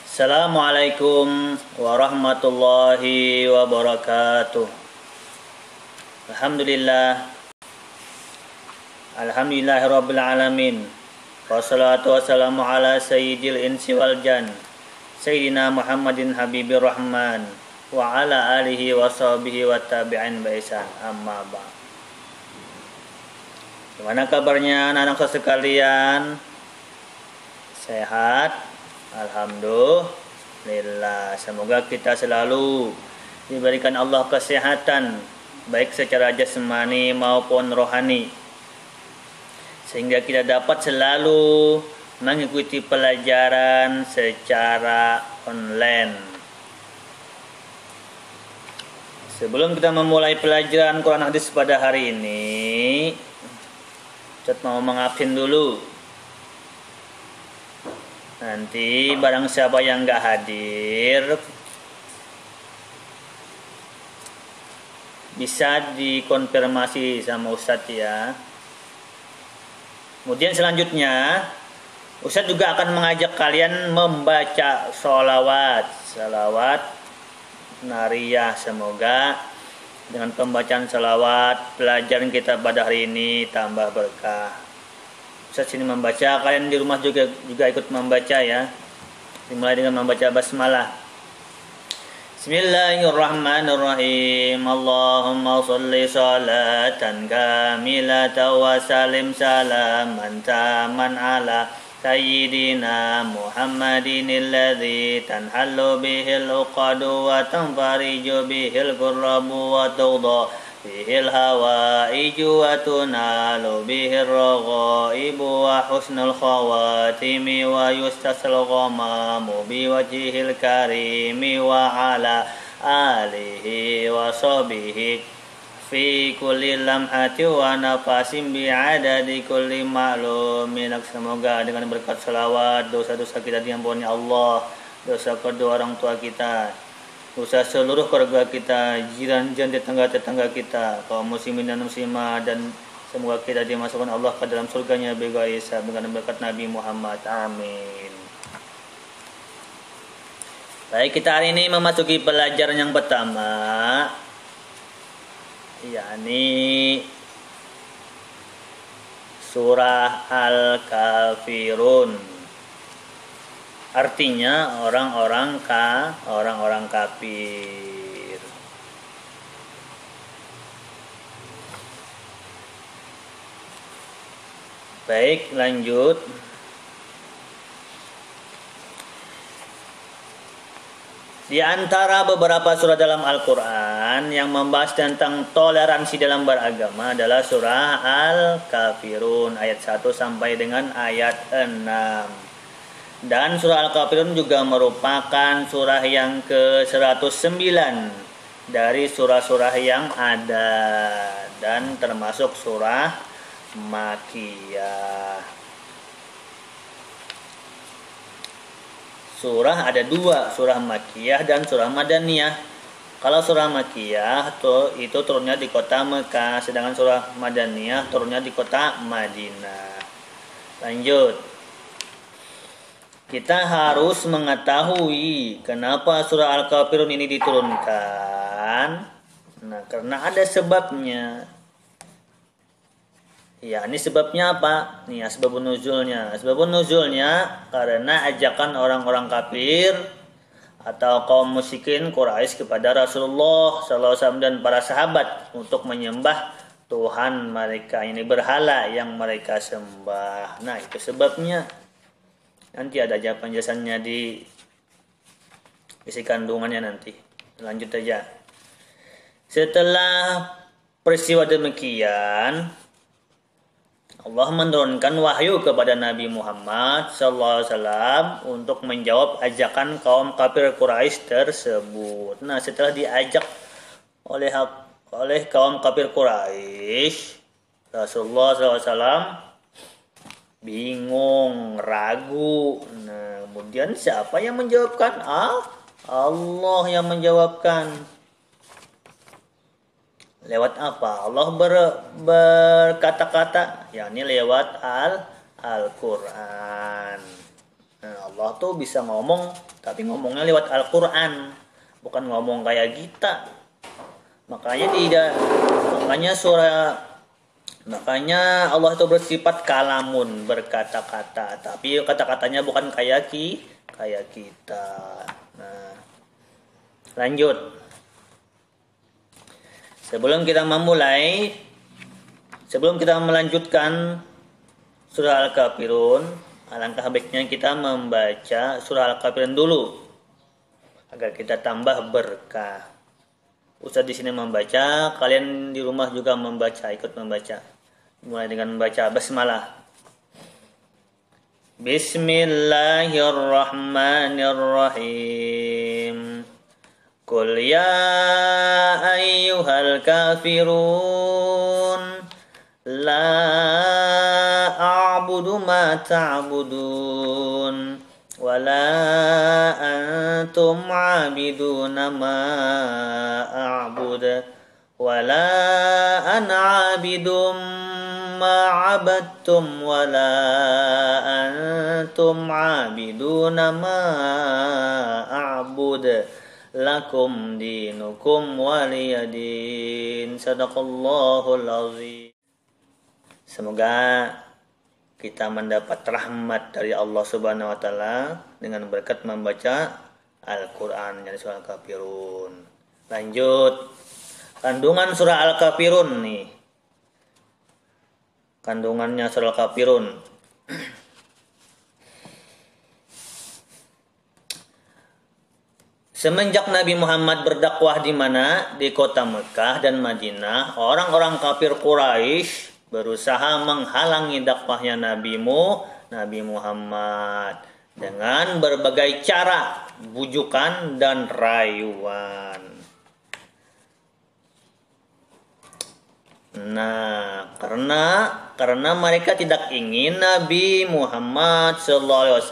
Assalamualaikum warahmatullahi wabarakatuh. Alhamdulillah. Alhamdulillahirabbil alamin. Wassalatu wassalamu ala sayyidil insi wal jan. Sayyidina Muhammadin habibir rahman wa ala alihi wa sahbihi wa tabi'in bi ihsan. Amma ba'd. Gimana kabarnya anak-anak sekalian? Sehat? Alhamdulillah. Semoga kita selalu diberikan Allah kesehatan, baik secara jasmani maupun rohani, sehingga kita dapat selalu mengikuti pelajaran secara online. Sebelum kita memulai pelajaran Quran Hadis pada hari ini, Ustaz mau mengabsen dulu. Nanti barang siapa yang nggak hadir bisa dikonfirmasi sama Ustadz ya. Kemudian selanjutnya Ustadz juga akan mengajak kalian membaca sholawat nariyah. Semoga dengan pembacaan sholawat pelajaran kita pada hari ini tambah berkah. Ustaz sini membaca, kalian di rumah juga ikut membaca ya. Dimulai dengan membaca basmalah. Bismillahirrahmanirrahim. Allahumma sholli sholatan kamilatan wa salim salaman taman ala sayyidina Muhammadin alladzi tanhallu bihil uqadu wa tanfariju bihil qurrabu wa tawda bihil hawaiju wa tunalu bihil raghaibu wa husnul khawatimi wa yustasal ghamamu biwajhil karimi wa ala alihi wa sahbihi fi kulli lamhati wa nafasim bi'adadi kulli ma'lumin. Semoga dengan berkat salawat dosa-dosa kita diampuni Allah, dosa kedua orang tua kita, dosa seluruh keluarga kita, jiran tetangga kita, kaum muslimin dan muslimah, dan semoga kita dimasukkan Allah ke dalam surganya bighairi hisab dengan berkat Nabi Muhammad. Amin. Baik, kita hari ini memasuki pelajaran yang pertama, yakni surah Al-Kafirun. Artinya orang-orang kafir. Baik, lanjut. Di antara beberapa surah dalam Al-Quran yang membahas tentang toleransi dalam beragama adalah surah Al-Kafirun ayat 1 sampai dengan ayat 6. Dan surah Al-Kafirun juga merupakan surah yang ke-109 dari surah-surah yang ada, dan termasuk surah Makkiyah. Surah ada dua, surah Makkiyah dan surah Madaniyah. Kalau surah Makkiyah itu turunnya di kota Mekah, sedangkan surah Madaniyah turunnya di kota Madinah. Lanjut. Kita harus mengetahui kenapa surah Al-Kafirun ini diturunkan. Nah, karena ada sebabnya. Ya, ini sebabnya apa? Nih, asbabun nuzulnya. Asbabun nuzulnya karena ajakan orang-orang kafir atau kaum musyrikin Quraisy kepada Rasulullah SAW dan para sahabat untuk menyembah Tuhan mereka, ini berhala yang mereka sembah. Nah, itu sebabnya. Nanti ada penjelasannya di isi kandungannya nanti. Lanjut aja. Setelah peristiwa demikian, Allah menurunkan wahyu kepada Nabi Muhammad SAW untuk menjawab ajakan kaum kafir Quraisy tersebut. Nah, setelah diajak oleh kaum kafir Quraisy, Rasulullah SAW bingung, ragu. Nah, kemudian siapa yang menjawabkan? Allah yang menjawabkan. Lewat apa? Allah berkata-kata, yakni lewat Al-Quran. Nah, Allah tuh bisa ngomong tapi ngomongnya lewat Al-Quran, bukan ngomong kayak kita. Makanya Allah itu bersifat kalamun, berkata-kata, tapi kata-katanya bukan kayak kita. Nah, lanjut. Sebelum kita melanjutkan surah Al-Kafirun, alangkah baiknya kita membaca surah Al-Kafirun dulu agar kita tambah berkah. Ustaz di sini membaca, kalian di rumah juga membaca, ikut membaca. Mulai dengan membaca basmalah. Bismillahirrahmanirrahim. Qul ya ayyuhal kafirun la a'budu ma ta'budun wa la antum 'abiduna ma a'budu wa la ana 'abidum ma 'abadtum wa la antum 'abiduna ma a'budu lakum dinukum waliyadin. Sadaqallahul azim. Semoga kita mendapat rahmat dari Allah Subhanahu wa taala dengan berkat membaca Al-Qur'an dari surah Al-Kafirun. Lanjut. Kandungan surah Al-Kafirun nih. Kandungannya surah Al-Kafirun. Semenjak Nabi Muhammad berdakwah di mana? Di kota Mekah dan Madinah, orang-orang kafir Quraisy berusaha menghalangi dakwahnya Nabi Muhammad dengan berbagai cara, bujukan dan rayuan. Nah, karena mereka tidak ingin Nabi Muhammad SAW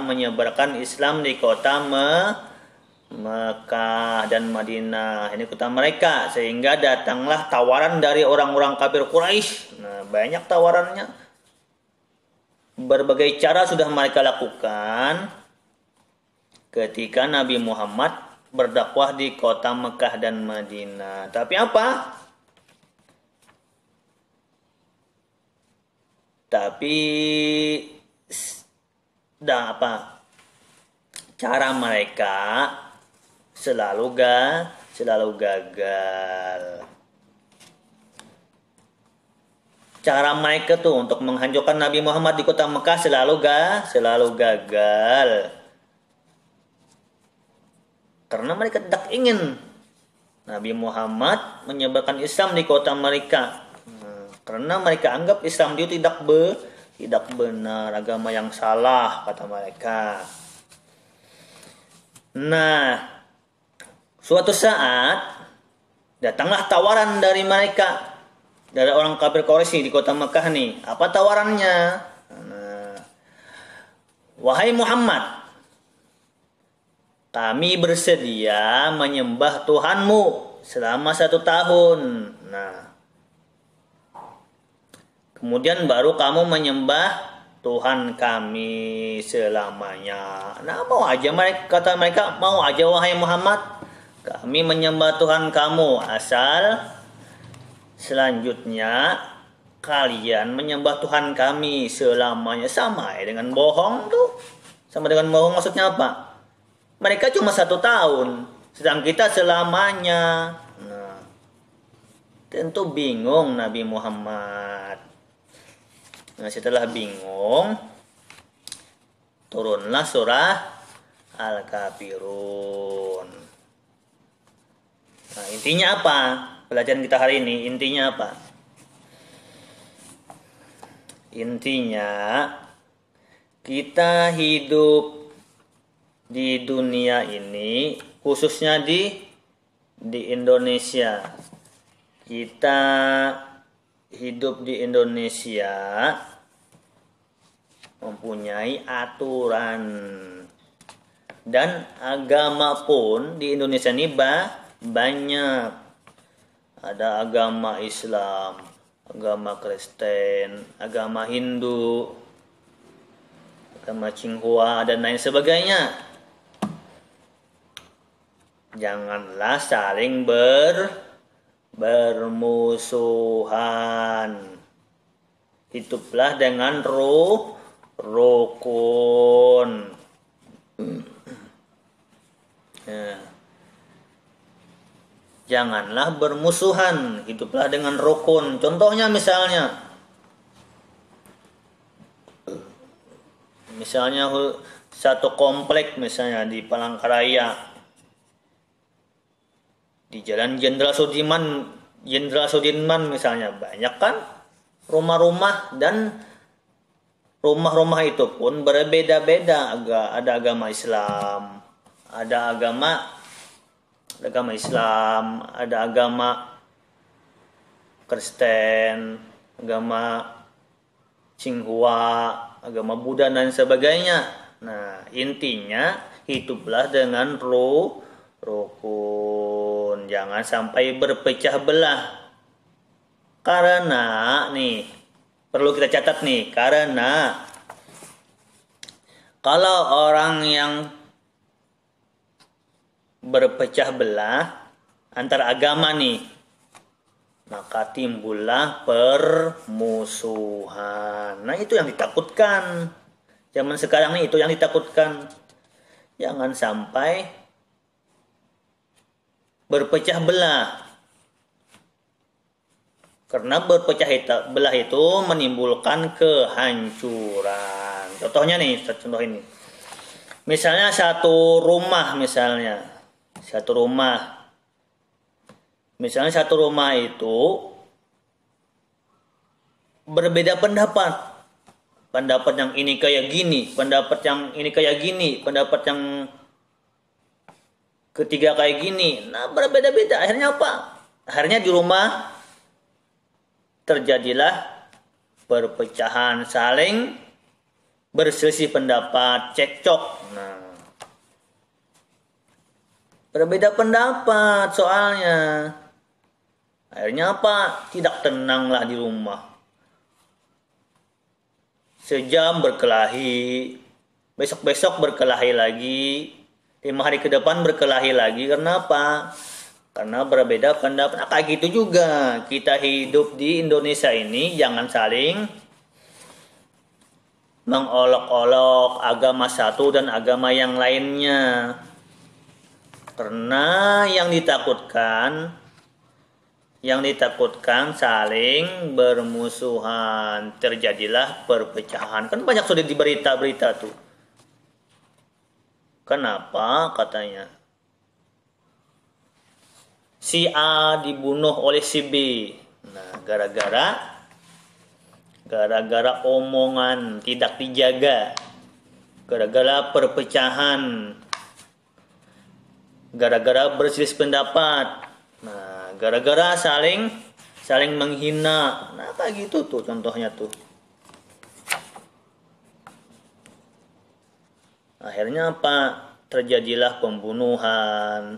menyebarkan Islam di kota Mekah dan Madinah, ini kota mereka, sehingga datanglah tawaran dari orang-orang kafir Quraisy. Nah, banyak tawarannya. Berbagai cara sudah mereka lakukan ketika Nabi Muhammad berdakwah di kota Mekah dan Madinah. Tapi apa? Cara mereka selalu gagal. Cara mereka tuh untuk menghancurkan Nabi Muhammad di kota Mekah selalu gagal. Karena mereka tidak ingin Nabi Muhammad menyebarkan Islam di kota mereka. Karena mereka anggap Islam itu tidak benar, agama yang salah, kata mereka. Nah, suatu saat datanglah tawaran dari mereka, dari orang kafir Quraisy di kota Mekah nih. Apa tawarannya? Nah, wahai Muhammad, kami bersedia menyembah Tuhanmu selama 1 tahun. Nah, kemudian baru kamu menyembah Tuhan kami selamanya. Nah, mau aja kata mereka, mau aja wahai Muhammad, kami menyembah Tuhan kamu, asal selanjutnya kalian menyembah Tuhan kami selamanya. Sama ya dengan bohong tuh. Sama dengan bohong maksudnya apa? Mereka cuma 1 tahun, sedang kita selamanya. Nah, tentu bingung Nabi Muhammad. Nah, setelah bingung, turunlah surah Al-Kafirun. Nah, intinya apa? Pelajaran kita hari ini, intinya apa? Intinya, kita hidup di dunia ini, khususnya di Indonesia. Kita hidup di Indonesia mempunyai aturan, dan agama pun di Indonesia ini banyak. Ada agama Islam, agama Kristen, agama Hindu, agama Chinghua dan lain sebagainya. Janganlah saling bermusuhan. Hiduplah dengan rukun. Nah, janganlah bermusuhan, hiduplah dengan rukun. Contohnya misalnya satu komplek misalnya di Palangkaraya, di Jalan Jenderal Sudirman misalnya, banyak kan rumah-rumah, dan rumah-rumah itu pun berbeda-beda. Ada agama Islam, ada agama Islam, ada agama Kristen, agama Tsinghua, agama Buddha dan sebagainya. Nah, intinya hiduplah dengan rukun, jangan sampai berpecah belah. Karena nih, perlu kita catat nih, karena kalau orang yang berpecah belah antar agama nih, maka timbullah permusuhan. Nah, itu yang ditakutkan. Zaman sekarang nih, itu yang ditakutkan. Jangan sampai berpecah belah. Karena berpecah belah itu menimbulkan kehancuran. Contohnya nih, contoh ini. Misalnya satu rumah itu berbeda pendapat. Pendapat yang ini kayak gini, pendapat yang ini kayak gini, pendapat yang ketiga kayak gini. Nah, berbeda-beda. Akhirnya apa? Akhirnya di rumah terjadilah perpecahan, saling berselisih pendapat, cekcok. Nah, berbeda pendapat soalnya. Akhirnya apa? Tidak tenanglah di rumah. Sejam berkelahi, besok-besok berkelahi lagi, 5 hari ke depan berkelahi lagi. Kenapa? Karena berbeda pendapat. Nah, kayak gitu juga kita hidup di Indonesia ini, jangan saling mengolok-olok agama satu dan agama yang lainnya. Karena yang ditakutkan saling bermusuhan, terjadilah perpecahan. Kan banyak sudah di berita-berita tuh. Kenapa katanya? Si A dibunuh oleh si B. Nah, gara-gara omongan tidak dijaga. Gara-gara perpecahan. Gara-gara berselisih pendapat. Nah, gara-gara saling menghina. Nah, kayak gitu tuh contohnya tuh. Akhirnya apa? Terjadilah pembunuhan,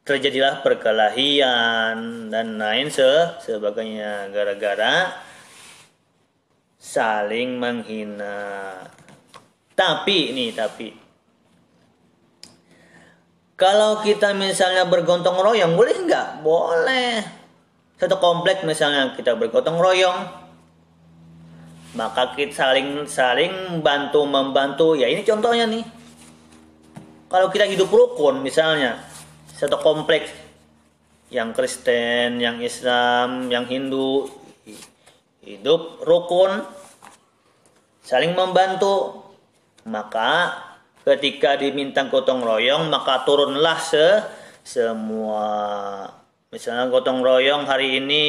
terjadilah perkelahian dan lain sebagainya gara-gara saling menghina. Tapi kalau kita misalnya bergotong royong, boleh nggak? Boleh. Satu komplek misalnya kita bergotong royong, maka kita saling bantu membantu. Ya, ini contohnya nih. Kalau kita hidup rukun misalnya, satu kompleks, yang Kristen, yang Islam, yang Hindu, hidup rukun, saling membantu, maka ketika diminta gotong royong, maka turunlah semua. Misalnya gotong royong hari ini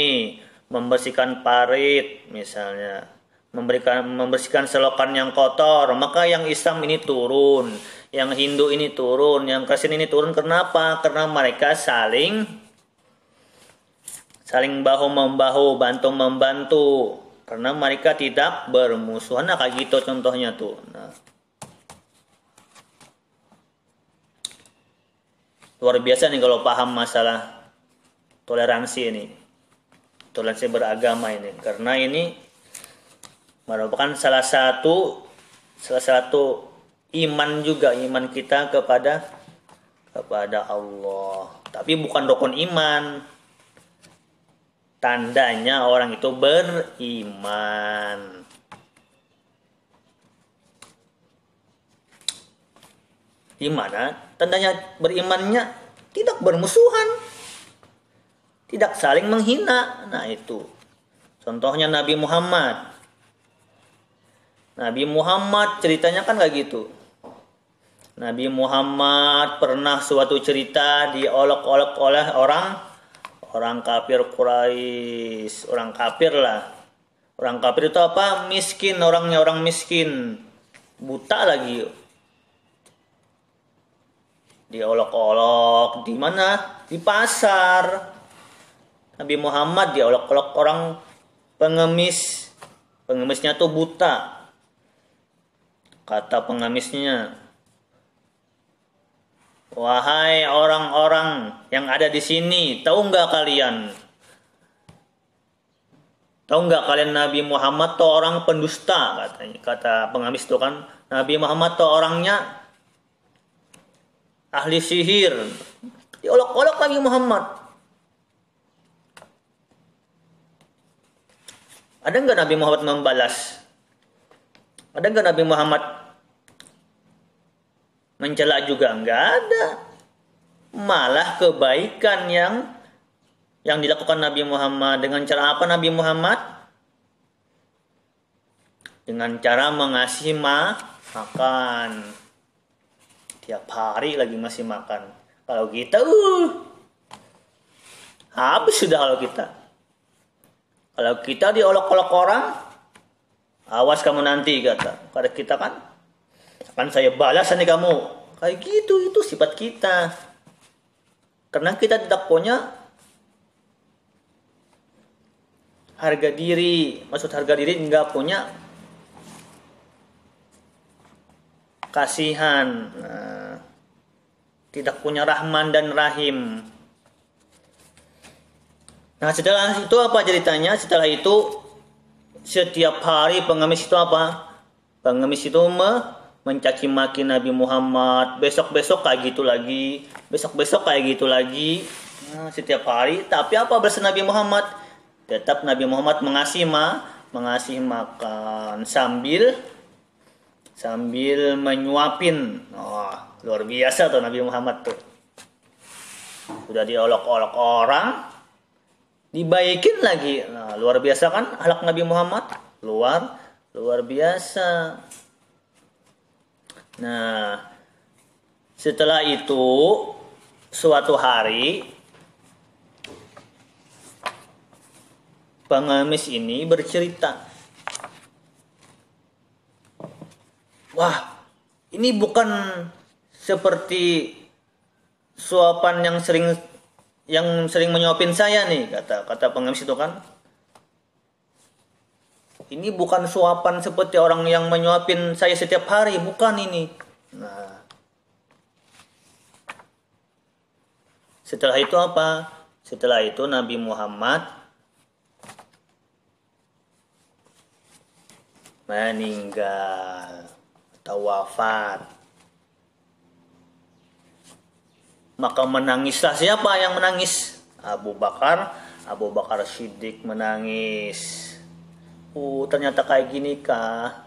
membersihkan parit, misalnya membersihkan selokan yang kotor, maka yang Islam ini turun, yang Hindu ini turun, yang Kristen ini turun. Kenapa? Karena mereka saling bahu membahu, bantu membantu, karena mereka tidak bermusuhan. Nah, kayak gitu contohnya tuh. Nah, luar biasa nih kalau paham masalah toleransi ini, toleransi beragama ini, karena ini merupakan salah satu iman juga, iman kita kepada kepada Allah. Tapi bukan rukun iman. Tandanya orang itu beriman. Di mana tandanya berimannya tidak bermusuhan, tidak saling menghina. Nah itu contohnya Nabi Muhammad. Nabi Muhammad ceritanya kan kayak gitu. Nabi Muhammad pernah suatu cerita diolok-olok oleh orang kafir Quraisy, orang kafir lah. Orang kafir itu apa? Miskin, orangnya orang miskin, buta lagi. Diolok-olok di mana? Di pasar. Nabi Muhammad diolok-olok orang pengemis. Pengemisnya tuh buta. Kata pengemisnya, wahai orang-orang yang ada di sini, tahu nggak kalian? Tahu nggak kalian Nabi Muhammad tuh orang pendusta, katanya. Kata pengemis itu kan, Nabi Muhammad tuh orangnya ahli sihir. Diolok-olok Nabi Muhammad. Ada nggak Nabi Muhammad membalas? Ada nggak Nabi Muhammad mencela juga? Nggak ada. Malah kebaikan yang dilakukan Nabi Muhammad. Dengan cara apa Nabi Muhammad? Dengan cara mengasihi makan. Tiap hari lagi masih makan. Kalau kita, habis sudah kalau kita. Kalau kita diolok-olok orang, awas kamu nanti, kata kita kan. Akan saya balas nih kamu. Kayak gitu, itu sifat kita. Karena kita tidak punya harga diri. Maksud harga diri enggak punya kasihan. Nah, tidak punya rahman dan rahim. Nah setelah itu apa ceritanya? Setelah itu setiap hari pengemis itu apa? Pengemis itu mencaci maki Nabi Muhammad. Besok-besok kayak gitu lagi. Besok-besok kayak gitu lagi. Nah, setiap hari. Tapi apa balas Nabi Muhammad? Tetap Nabi Muhammad mengasihi makan sambil menyuapin. Oh, luar biasa tuh Nabi Muhammad tuh. Sudah diolok-olok orang, dibaikin lagi. Nah, luar biasa kan akhlak Nabi Muhammad? Luar biasa. Nah, setelah itu suatu hari pengemis ini bercerita, wah, ini bukan seperti suapan yang sering menyuapin saya nih, kata pengemis itu kan. Ini bukan suapan seperti orang yang menyuapin saya setiap hari, bukan ini. Nah, setelah itu apa? Setelah itu Nabi Muhammad meninggal atau wafat. Maka menangislah siapa yang menangis? Abu Bakar Siddiq menangis. Ternyata kayak gini kah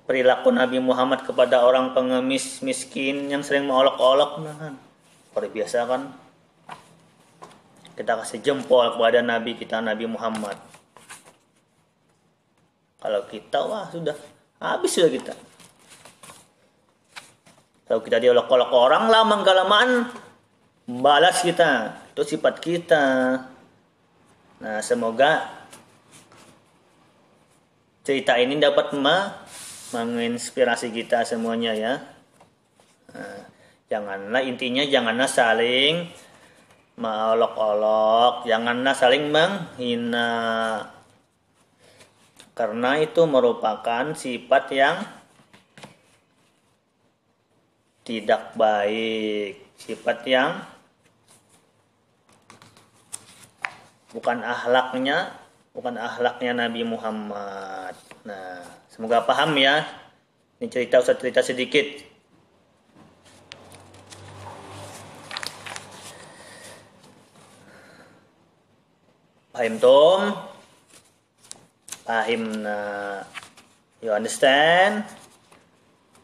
perilaku Nabi Muhammad kepada orang pengemis miskin yang sering mengolok-olok. Nah, luar biasa kan? Kita kasih jempol kepada Nabi kita, Nabi Muhammad. Kalau kita, wah sudah habis sudah kita. Kalau kita diolok-olok orang, lama gak lamaan balas kita. Itu sifat kita. Nah, semoga cerita ini dapat menginspirasi kita semuanya ya. Nah, janganlah saling mengolok-olok, janganlah saling menghina. Karena itu merupakan sifat yang tidak baik, sifat yang bukan akhlaknya Nabi Muhammad. Nah, semoga paham ya. Ini cerita sedikit. Pahim Tom? Pahim na. You understand?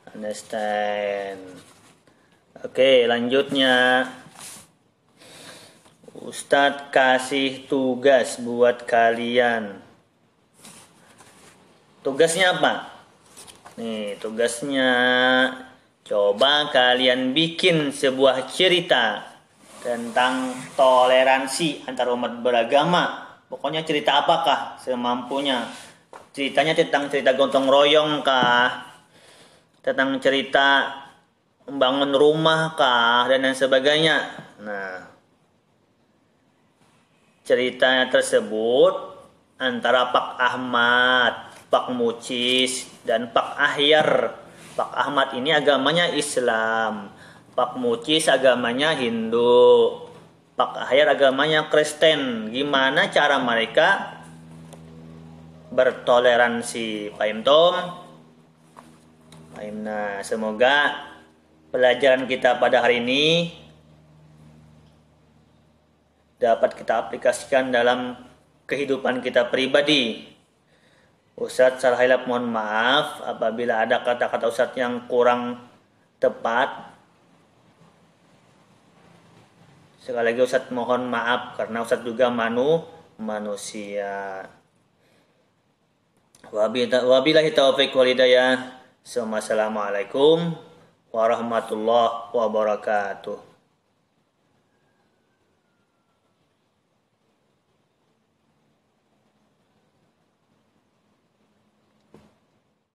Understand. Oke, lanjutnya. Ustadz kasih tugas buat kalian. Tugasnya apa? Nih, tugasnya coba kalian bikin sebuah cerita tentang toleransi antar umat beragama. Pokoknya cerita apakah semampunya. Ceritanya tentang cerita gotong royong kah? Tentang cerita membangun rumah kah? Dan lain sebagainya. Nah, ceritanya tersebut antara Pak Ahmad, Pak Mucis, dan Pak Ahyar. Pak Ahmad ini agamanya Islam. Pak Mucis agamanya Hindu. Pak Ahyar agamanya Kristen. Gimana cara mereka bertoleransi? Paham Tom? Paham. Nah, semoga pelajaran kita pada hari ini dapat kita aplikasikan dalam kehidupan kita pribadi. Ustadz salah hilap mohon maaf apabila ada kata-kata Ustadz yang kurang tepat. Sekali lagi Ustadz mohon maaf karena Ustadz juga manusia. Wabillahi taufiq wal hidayah. Assalamualaikum warahmatullahi wabarakatuh.